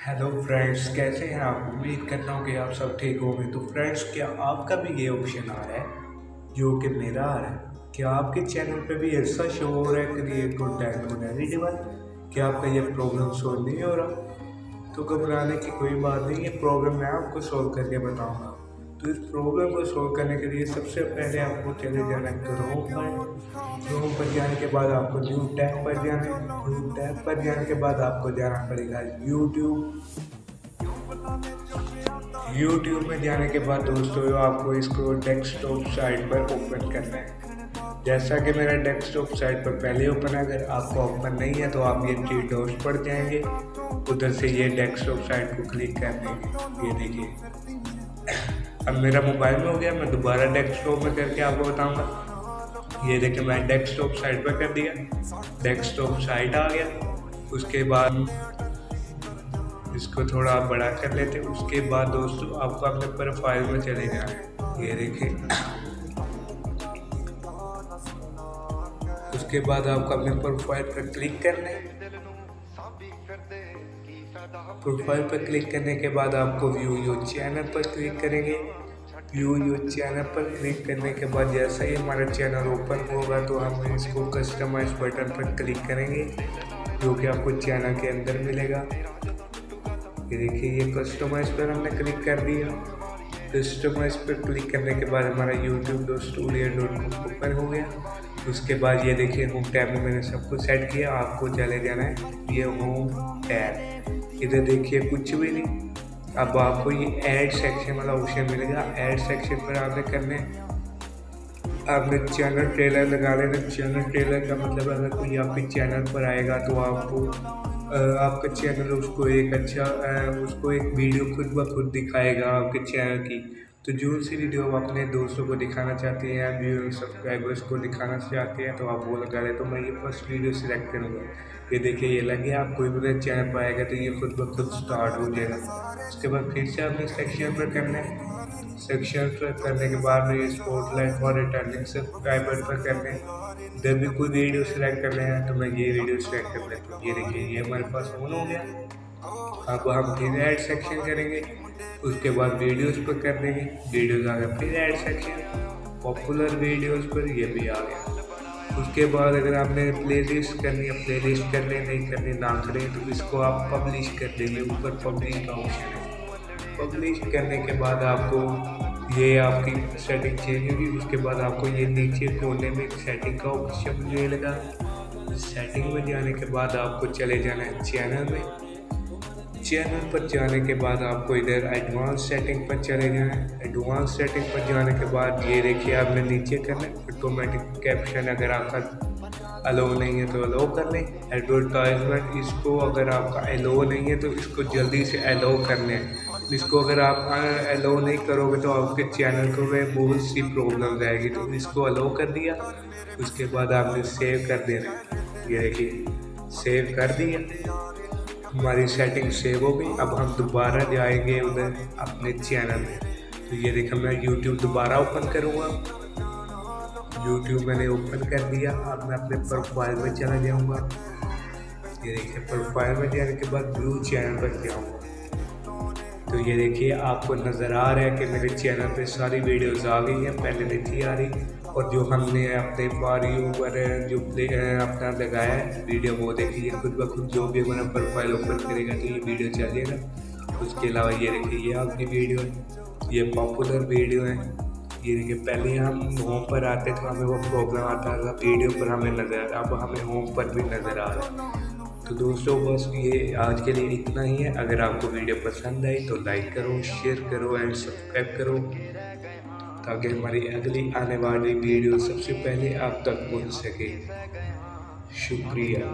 Hello friends, कैसे हैं आप? उम्मीद करता हूँ कि आप सब ठीक होंगे। तो फ्रेंड्स, क्या आपका भी ये ऑप्शन आ रहा है जो कि मेरा आ रहा है? क्या आपके चैनल पे भी ऐसा शो हो रहा है क्रिएट कंटेंट ऑन एडिटेबल? क्या आपका ये प्रॉब्लम सॉल्व नहीं हो रहा? तो घबराने की कोई बात नहीं, ये प्रॉब्लम मैं आपको सॉल्व करके बताऊंगा। तो इस प्रॉब्लम को सॉल्व करने के लिए सबसे पहले आपको चले जाना है क्रोम पर जाने के बाद आपको न्यू टैब पर जाना है। न्यू टैब पर जाने के बाद आपको जाना पड़ेगा यूट्यूब। यूट्यूब में जाने के बाद दोस्तों आपको इसको डेस्कटॉप साइट पर ओपन करना है। जैसा कि मेरा डेस्कटॉप साइट पर पहले ओपन है, अगर आपको ओपन नहीं है तो आप ये थ्री डॉट्स पर जाएंगे, उधर से ये डेस्कटॉप साइट को क्लिक कर देंगे। ये देखिए अब मेरा मोबाइल में हो गया। मैं दोबारा डेस्कटॉप में करके आपको बताऊंगा। ये देखिए मैं डेस्कटॉप साइट पर कर दिया, डेस्कटॉप साइट आ गया। उसके बाद इसको थोड़ा बड़ा कर लेते। उसके बाद दोस्तों आपको अपने प्रोफाइल में चले जाना है। ये देखिए उसके बाद आपको अपने प्रोफाइल पर क्लिक करना है। प्रोफाइल पर क्लिक करने के बाद आपको व्यू योर चैनल पर क्लिक करेंगे। व्यू योर चैनल पर क्लिक करने के बाद जैसा ही हमारा चैनल ओपन होगा तो हम इसको कस्टमाइज बटन पर क्लिक करेंगे, जो कि आपको चैनल के अंदर मिलेगा। ये देखिए ये कस्टमाइज पर हमने क्लिक कर दिया। कस्टमाइज पर क्लिक करने के बाद हमारा youtube.studio.com ओपन हो गया। उसके बाद ये देखिए होम टैब में मैंने सब कुछ सेट किया। आपको चले जाना है ये होम टैब। इधर देखिए कुछ भी नहीं। अब आपको ये ऐड सेक्शन वाला ऑप्शन मिलेगा। ऐड सेक्शन पर आपने करने आपने चैनल ट्रेलर लगा लेना। चैनल ट्रेलर का मतलब अगर कोई आपके चैनल पर आएगा तो आपको आपका चैनल उसको एक वीडियो खुद ब खुद दिखाएगा आपके चैनल की। तो जो सी वीडियो आप अपने दोस्तों को दिखाना चाहते हैं, व्यूअर सब्सक्राइबर्स को दिखाना चाहते हैं, तो आप वो लगा लें। तो मैं ये फर्स्ट वीडियो सिलेक्ट करूँगा। ये देखिए ये लगे आप कोई भी चैनल पर आएगा तो ये खुद ब खुद स्टार्ट हो जाएगा। उसके बाद फिर से आपने सेक्शन पर करना है। सेक्शन पर करने के बाद में स्पॉटलाइट और रिटर्निंग सब्सक्राइबर पर करने इधर भी कोई वीडियो सिलेक्ट करना है, तो मैं ये वीडियो सिलेक्ट कर लेता हूँ। ये देखिए ये हमारे पास ऑन हो गया। अब हम फिर ऐड सेक्शन करेंगे। उसके बाद वीडियोस पर कर देंगे। वीडियोस आ गया, फिर ऐड सेक्शन पॉपुलर वीडियोस पर ये भी आ गया। उसके बाद अगर आपने प्लेलिस्ट करनी है, प्लेलिस्ट कर ले, नहीं करनी ना करें तो इसको आप पब्लिश कर देंगे। ऊपर पब्लिश का ऑप्शन है। पब्लिश करने के बाद आपको ये आपकी सेटिंग चेंज होगी। उसके बाद आपको ये नीचे कोने में सेटिंग का ऑप्शन मिलेगा। सेटिंग में जाने के बाद आपको चले जाना है चैनल में। चैनल पर जाने के बाद आपको इधर एडवांस सेटिंग पर चले जाना है। एडवांस सेटिंग पर जाने के बाद ये देखिए आपने नीचे करना है ऑटोमेटिक कैप्शन। अगर आपका अलो नहीं है तो अलो कर लें। एडवर्टाइजमेंट इसको अगर आपका अलो नहीं है तो इसको जल्दी से अलो कर लें। इसको अगर आप अलो नहीं करोगे तो आपके चैनल को में बहुत सी प्रॉब्लम आएगी। तो इसको अलो कर दिया। उसके बाद आपने सेव कर देना है। ये देखिए सेव कर दिया, हमारी सेटिंग सेव हो गई। अब हम दोबारा जाएंगे उधर अपने चैनल में। तो ये देखिए मैं YouTube दोबारा ओपन करूँगा। YouTube मैंने ओपन कर दिया। अब मैं अपने प्रोफाइल में चला जाऊँगा। ये देखिए प्रोफाइल में जाने के बाद व्यू चैनल पर जाऊँगा। तो ये देखिए आपको नज़र आ रहा है कि मेरे चैनल पे सारी वीडियोस आ गई हैं, पहले नहीं थी आ रही। और जो हमने अपने बारियों पर जो अपना लगाया है वीडियो, वो देखिए खुद ब खुद जो भी हमारा प्रोफाइल ओपन करेगा तो ये वीडियो चलेगा। उसके अलावा ये देखिए ये आपकी वीडियो है, ये पॉपुलर वीडियो है। ये देखिए पहले हम होम पर आते तो हमें वो प्रॉब्लम आता था, वीडियो पर हमें नज़र, अब हमें होम पर भी नज़र आ रहा है। तो दोस्तों बस ये आज के लिए इतना ही है। अगर आपको वीडियो पसंद आई तो लाइक करो, शेयर करो एंड सब्सक्राइब करो, ताकि हमारी अगली आने वाली वीडियो सबसे पहले आप तक पहुंच सके। शुक्रिया।